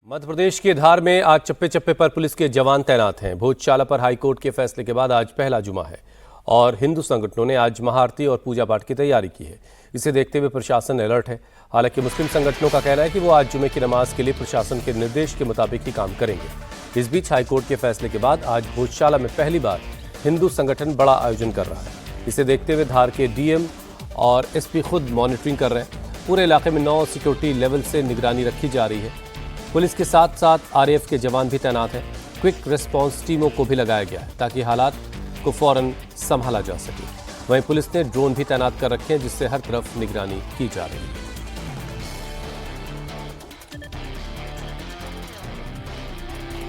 मध्य प्रदेश के धार में आज चप्पे चप्पे पर पुलिस के जवान तैनात हैं। भोजशाला पर हाईकोर्ट के फैसले के बाद आज पहला जुमा है और हिंदू संगठनों ने आज महाआरती और पूजा पाठ की तैयारी की है। इसे देखते हुए प्रशासन अलर्ट है। हालांकि मुस्लिम संगठनों का कहना है कि वो आज जुमे की नमाज के लिए प्रशासन के निर्देश के मुताबिक ही काम करेंगे। इस बीच हाईकोर्ट के फैसले के बाद आज भोजशाला में पहली बार हिंदू संगठन बड़ा आयोजन कर रहा है। इसे देखते हुए धार के डीएम और एसपी खुद मॉनिटरिंग कर रहे हैं। पूरे इलाके में 9 सिक्योरिटी लेवल से निगरानी रखी जा रही है। पुलिस के साथ साथ आरएएफ के जवान भी तैनात हैं। क्विक रिस्पांस टीमों को भी लगाया गया है ताकि हालात को फौरन संभाला जा सके। वहीं पुलिस ने ड्रोन भी तैनात कर रखे हैं जिससे हर तरफ निगरानी की जा रही है।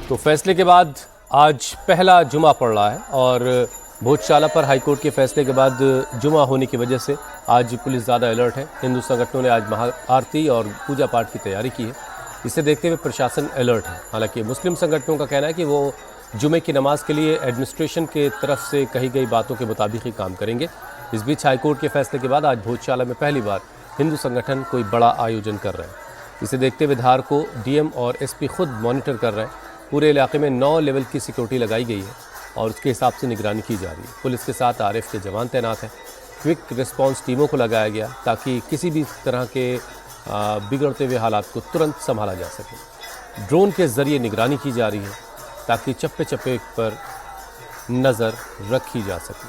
तो फैसले के बाद आज पहला जुमा पड़ रहा है और भोजशाला पर हाईकोर्ट के फैसले के बाद जुमा होने की वजह से आज पुलिस ज़्यादा अलर्ट है। हिंदू संगठनों ने आज महाआरती और पूजा पाठ की तैयारी की है। इसे देखते हुए प्रशासन अलर्ट है। हालांकि मुस्लिम संगठनों का कहना है कि वो जुमे की नमाज के लिए एडमिनिस्ट्रेशन के तरफ से कही गई बातों के मुताबिक ही काम करेंगे। इस बीच हाईकोर्ट के फैसले के बाद आज भोजशाला में पहली बार हिंदू संगठन कोई बड़ा आयोजन कर रहे हैं। इसे देखते हुए धार को डीएम और एसपी खुद मॉनिटर कर रहे हैं। पूरे इलाके में 9 लेवल की सिक्योरिटी लगाई गई है और उसके हिसाब से निगरानी की जा रही है। पुलिस के साथ आरएएफ के जवान तैनात हैं। क्विक रिस्पांस टीमों को लगाया गया ताकि किसी भी तरह के बिगड़ते हुए हालात को तुरंत संभाला जा सके। ड्रोन के जरिए निगरानी की जा रही है ताकि चप्पे चप्पे पर नजर रखी जा सके।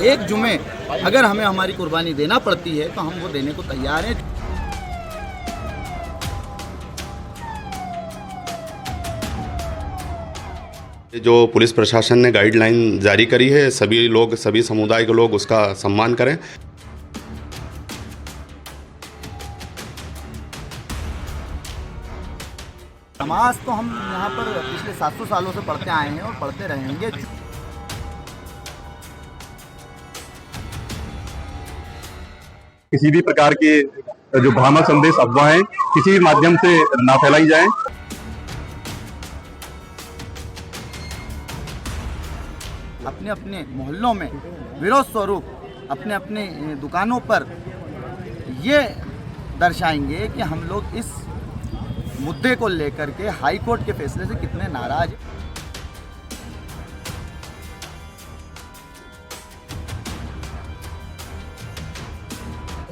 एक जुमे अगर हमें हमारी कुर्बानी देना पड़ती है तो हम वो देने को तैयार हैं। जो पुलिस प्रशासन ने गाइडलाइन जारी करी है, सभी समुदाय के लोग उसका सम्मान करें। नमाज तो हम यहाँ पर पिछले 700 सालों से पढ़ते आए हैं और पढ़ते रहेंगे। किसी भी प्रकार के जो भ्रामक संदेश अफवाहें किसी भी माध्यम से ना फैलाई जाएं। अपने अपने मोहल्लों में विरोध स्वरूप अपने अपने दुकानों पर ये दर्शाएंगे कि हम लोग इस मुद्दे को लेकर के हाई कोर्ट के फैसले से कितने नाराज हैं।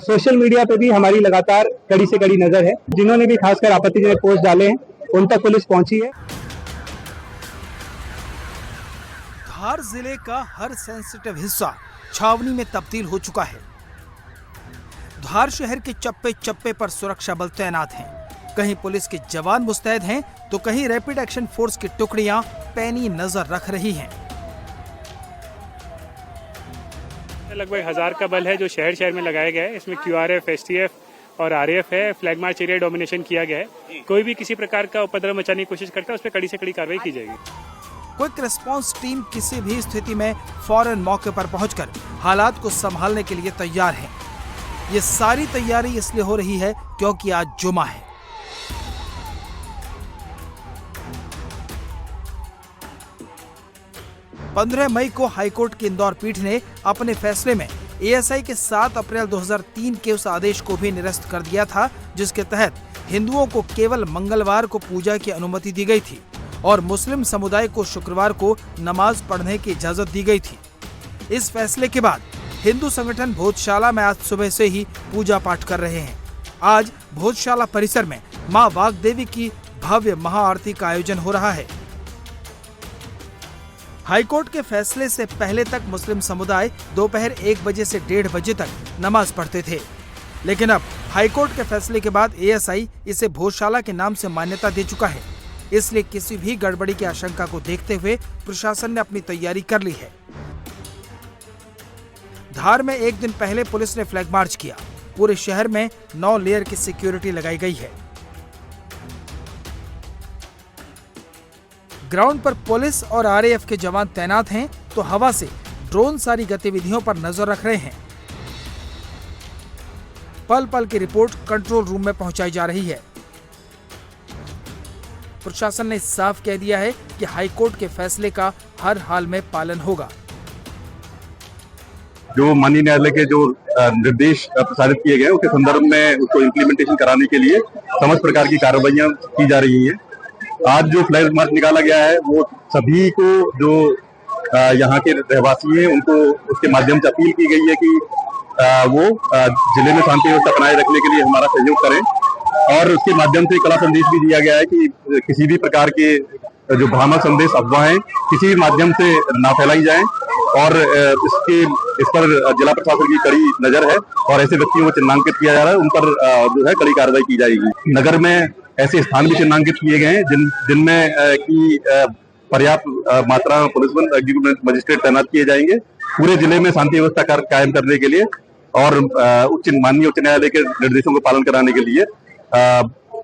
सोशल मीडिया पे भी हमारी लगातार कड़ी से कड़ी नजर है। जिन्होंने भी खासकर आपत्तिजनक पोस्ट डाले हैं उन तक पुलिस पहुंची है। धार जिले का हर सेंसिटिव हिस्सा छावनी में तब्दील हो चुका है। धार शहर के चप्पे चप्पे पर सुरक्षा बल तैनात हैं। कहीं पुलिस के जवान मुस्तैद हैं तो कहीं रैपिड एक्शन फोर्स की टुकड़ियां पैनी नजर रख रही हैं। लगभग 1000 का बल है जो शहर में लगाया गया है। इसमें QRF, STF और RAF है। फ्लैग मार्च एरिया डोमिनेशन किया गया है। कोई भी किसी प्रकार का उपद्रव मचाने की कोशिश करता है उस पर कड़ी से कड़ी कार्रवाई की जाएगी। क्विक रिस्पांस टीम किसी भी स्थिति में फौरन मौके पर पहुंचकर हालात को संभालने के लिए तैयार है। ये सारी तैयारी इसलिए हो रही है क्योंकि आज जुमा है। पंद्रह मई को हाईकोर्ट की इंदौर पीठ ने अपने फैसले में ASI के 7 अप्रैल 2003 के उस आदेश को भी निरस्त कर दिया था जिसके तहत हिंदुओं को केवल मंगलवार को पूजा की अनुमति दी गई थी और मुस्लिम समुदाय को शुक्रवार को नमाज पढ़ने की इजाजत दी गई थी। इस फैसले के बाद हिंदू संगठन भोजशाला में आज सुबह से ही पूजा पाठ कर रहे हैं। आज भोजशाला परिसर में मां वाग्देवी की भव्य महाआरती का आयोजन हो रहा है। हाईकोर्ट के फैसले से पहले तक मुस्लिम समुदाय दोपहर 1 बजे से 1:30 बजे तक नमाज पढ़ते थे, लेकिन अब हाईकोर्ट के फैसले के बाद ASI इसे भोजशाला के नाम से मान्यता दे चुका है। इसलिए किसी भी गड़बड़ी की आशंका को देखते हुए प्रशासन ने अपनी तैयारी कर ली है। धार में एक दिन पहले पुलिस ने फ्लैग मार्च किया। पूरे शहर में 9 लेयर की सिक्योरिटी लगाई गई है। ग्राउंड पर पुलिस और RAF के जवान तैनात हैं तो हवा से ड्रोन सारी गतिविधियों पर नजर रख रहे हैं। पल पल की रिपोर्ट कंट्रोल रूम में पहुंचाई जा रही है। प्रशासन ने साफ कह दिया है कि हाईकोर्ट के फैसले का हर हाल में पालन होगा। जो माननीय न्यायालय के जो निर्देश प्रसारित किए गए उसके संदर्भ में उसको इम्प्लीमेंटेशन कराने के लिए समस्त प्रकार की कार्रवाइयां की जा रही हैं। आज जो फ्लैग मार्च निकाला गया है वो सभी को जो यहाँ के रहवासी हैं उनको उसके माध्यम से अपील की गई है कि वो जिले में शांति व्यवस्था बनाए रखने के लिए हमारा सहयोग करें और उसके माध्यम से कड़ा संदेश भी दिया गया है कि किसी भी प्रकार के जो भ्रामक संदेश अफवाहें किसी भी माध्यम से ना फैलाई जाएं और इस पर जिला प्रशासन की कड़ी नजर है और ऐसे व्यक्तियों को चिन्हांकित किया जा रहा है, उन पर जो है कड़ी कार्रवाई की जाएगी। नगर में ऐसे स्थान भी चिन्हांकित किए गए हैं जिनमें की पर्याप्त मात्रा में पुलिस बल एग्जीक्यूटिव मजिस्ट्रेट तैनात किए जाएंगे पूरे जिले में शांति व्यवस्था कायम करने के लिए और माननीय उच्च न्यायालय के निर्देशों को पालन कराने के लिए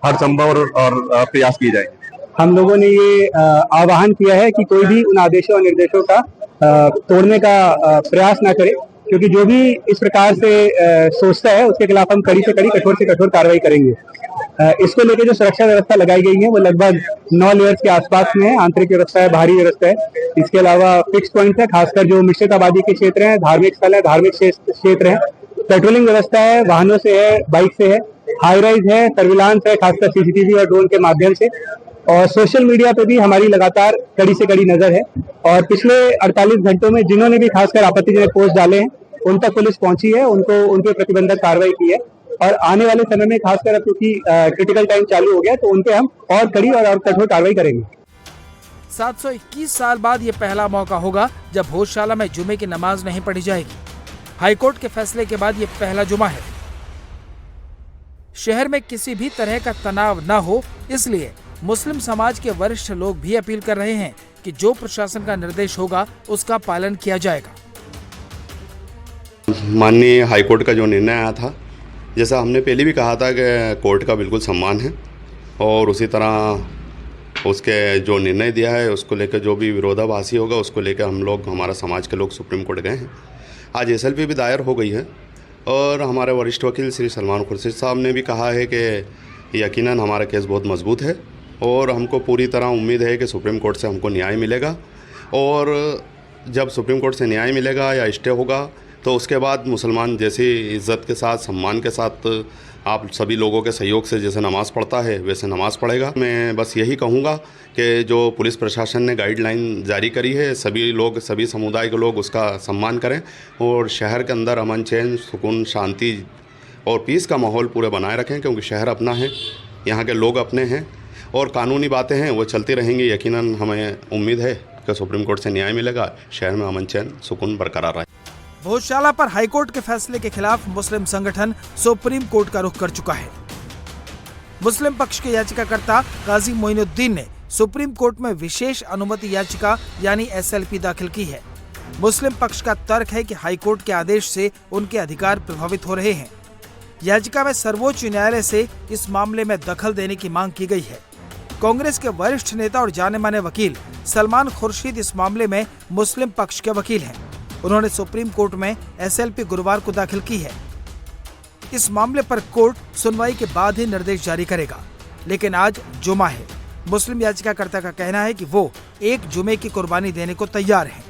हर संभव और प्रयास किए जाएंगे। हम लोगों ने ये आह्वान किया है कि कोई भी उन आदेशों और निर्देशों का तोड़ने का प्रयास ना करे, क्योंकि जो भी इस प्रकार से सोचता है उसके खिलाफ हम कड़ी से कड़ी, कठोर से कठोर कार्रवाई करेंगे। इसको लेकर जो सुरक्षा व्यवस्था लगाई गई है वो लगभग 9 लेयर्स के आसपास में है। आंतरिक व्यवस्था है, बाहरी व्यवस्था है, इसके अलावा फिक्स पॉइंट है, खासकर जो मिश्रित आबादी के क्षेत्र हैं, धार्मिक स्थल है, धार्मिक क्षेत्र है, पेट्रोलिंग व्यवस्था है, वाहनों से है, बाइक से है, हाई राइज है, सर्विलांस है, खासकर सीसीटीवी और ड्रोन के माध्यम से, और सोशल मीडिया पे भी हमारी लगातार कड़ी से कड़ी नजर है। और पिछले 48 घंटों में जिन्होंने भी खासकर आपत्तिजनक पोस्ट डाले हैं उन तक पुलिस पहुंची है, उनके प्रतिबंधक कार्रवाई की है और आने वाले समय में खासकर अब क्योंकि क्रिटिकल टाइम चालू हो गया तो उन पे हम और कड़ी और कठोर कार्रवाई करेंगे। 721 साल बाद ये पहला मौका होगा जब भोजशाला में जुमे की नमाज नहीं पढ़ी जाएगी। हाईकोर्ट के फैसले के बाद ये पहला जुमा है। शहर में किसी भी तरह का तनाव न हो, इसलिए मुस्लिम समाज के वरिष्ठ लोग भी अपील कर रहे हैं कि जो प्रशासन का निर्देश होगा उसका पालन किया जाएगा। माननीय हाईकोर्ट का जो निर्णय आया था, जैसा हमने पहले भी कहा था कि कोर्ट का बिल्कुल सम्मान है और उसी तरह उसके जो निर्णय दिया है उसको लेकर जो भी विरोधाभासी होगा उसको लेकर हम लोग, हमारा समाज के लोग सुप्रीम कोर्ट गए हैं। आज SLP भी दायर हो गई है और हमारे वरिष्ठ वकील श्री सलमान खुर्शीद साहब ने भी कहा है कि यकीनन हमारा केस बहुत मजबूत है और हमको पूरी तरह उम्मीद है कि सुप्रीम कोर्ट से हमको न्याय मिलेगा और जब सुप्रीम कोर्ट से न्याय मिलेगा या स्टे होगा तो उसके बाद मुसलमान जैसी इज़्ज़त के साथ, सम्मान के साथ आप सभी लोगों के सहयोग से जैसे नमाज़ पढ़ता है वैसे नमाज़ पढ़ेगा। मैं बस यही कहूँगा कि जो पुलिस प्रशासन ने गाइडलाइन जारी करी है सभी लोग, सभी समुदाय के लोग उसका सम्मान करें और शहर के अंदर अमन, चैन, सुकून, शांति और पीस का माहौल पूरे बनाए रखें, क्योंकि शहर अपना है, यहाँ के लोग अपने हैं और कानूनी बातें हैं वो चलती रहेंगी। यकीनन हमें उम्मीद है कि सुप्रीम कोर्ट से न्याय मिलेगा, शहर में अमन, चैन, सुकून बरकरार रहे। भोजशाला पर हाईकोर्ट के फैसले के खिलाफ मुस्लिम संगठन सुप्रीम कोर्ट का रुख कर चुका है। मुस्लिम पक्ष के याचिकाकर्ता काजी मोइनुद्दीन ने सुप्रीम कोर्ट में विशेष अनुमति याचिका यानी SLP दाखिल की है। मुस्लिम पक्ष का तर्क है कि हाईकोर्ट के आदेश से उनके अधिकार प्रभावित हो रहे हैं। याचिका में सर्वोच्च न्यायालय से इस मामले में दखल देने की मांग की गई है। कांग्रेस के वरिष्ठ नेता और जाने माने वकील सलमान खुर्शीद इस मामले में मुस्लिम पक्ष के वकील हैं। उन्होंने सुप्रीम कोर्ट में SLP गुरुवार को दाखिल की है। इस मामले पर कोर्ट सुनवाई के बाद ही निर्देश जारी करेगा, लेकिन आज जुमा है। मुस्लिम याचिकाकर्ता का कहना है कि वो एक जुमे की कुर्बानी देने को तैयार हैं।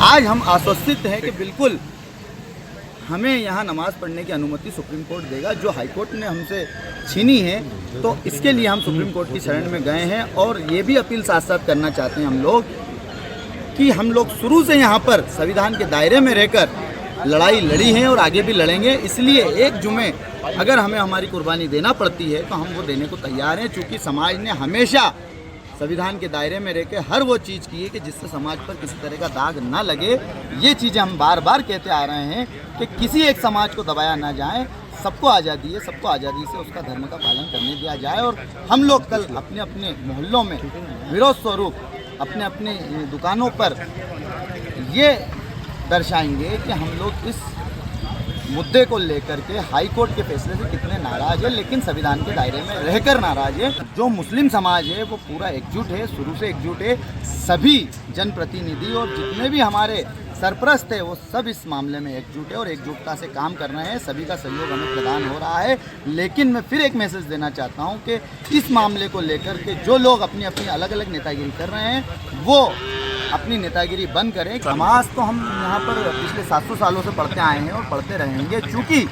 आज हम आश्वस्त हैं कि बिल्कुल हमें यहाँ नमाज पढ़ने की अनुमति सुप्रीम कोर्ट देगा, जो हाई कोर्ट ने हमसे छीनी है। तो इसके लिए हम सुप्रीम कोर्ट की शरण में गए हैं और ये भी अपील साथ साथ करना चाहते हैं हम लोग कि हम लोग शुरू से यहाँ पर संविधान के दायरे में रहकर लड़ाई लड़ी है और आगे भी लड़ेंगे। इसलिए एक जुमे अगर हमें हमारी कुर्बानी देना पड़ती है तो हम वो देने को तैयार हैं, चूँकि समाज ने हमेशा संविधान के दायरे में रहकर हर वो चीज़ की है कि जिससे समाज पर किसी तरह का दाग ना लगे। ये चीज़ें हम बार बार कहते आ रहे हैं कि किसी एक समाज को दबाया ना जाए, सबको आज़ादी है, सबको आज़ादी से उसका धर्म का पालन करने दिया जाए। और हम लोग कल अपने अपने मोहल्लों में विरोध स्वरूप अपने अपने दुकानों पर ये दर्शाएंगे कि हम लोग इस मुद्दे को लेकर के हाई कोर्ट के फैसले से कितने नाराज है, लेकिन संविधान के दायरे में रहकर नाराज है। जो मुस्लिम समाज है वो पूरा एकजुट है, शुरू से एकजुट है। सभी जनप्रतिनिधि और जितने भी हमारे सरपरस्त है वो सब इस मामले में एकजुट है और एकजुटता से काम कर रहे हैं। सभी का सहयोग हमें प्रदान हो रहा है। लेकिन मैं फिर एक मैसेज देना चाहता हूं कि इस मामले को लेकर के जो लोग अपनी अपनी अलग अलग नेतागिरी कर रहे हैं वो अपनी नेतागिरी बंद करें। नमाज तो हम यहाँ पर पिछले 700 सालों से पढ़ते आए हैं और पढ़ते रहेंगे। चूँकि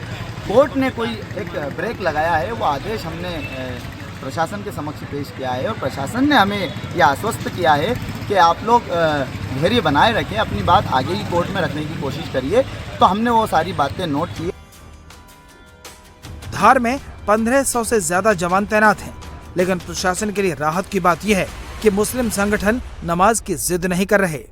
कोर्ट ने कोई एक ब्रेक लगाया है, वो आदेश हमने प्रशासन के समक्ष पेश किया है और प्रशासन ने हमें यह आश्वस्त किया है कि आप लोग धैर्य बनाए रखें, अपनी बात आगे ही कोर्ट में रखने की कोशिश करिए। तो हमने वो सारी बातें नोट की। धार में 1500 से ज्यादा जवान तैनात हैं, लेकिन प्रशासन के लिए राहत की बात यह है कि मुस्लिम संगठन नमाज की जिद नहीं कर रहे।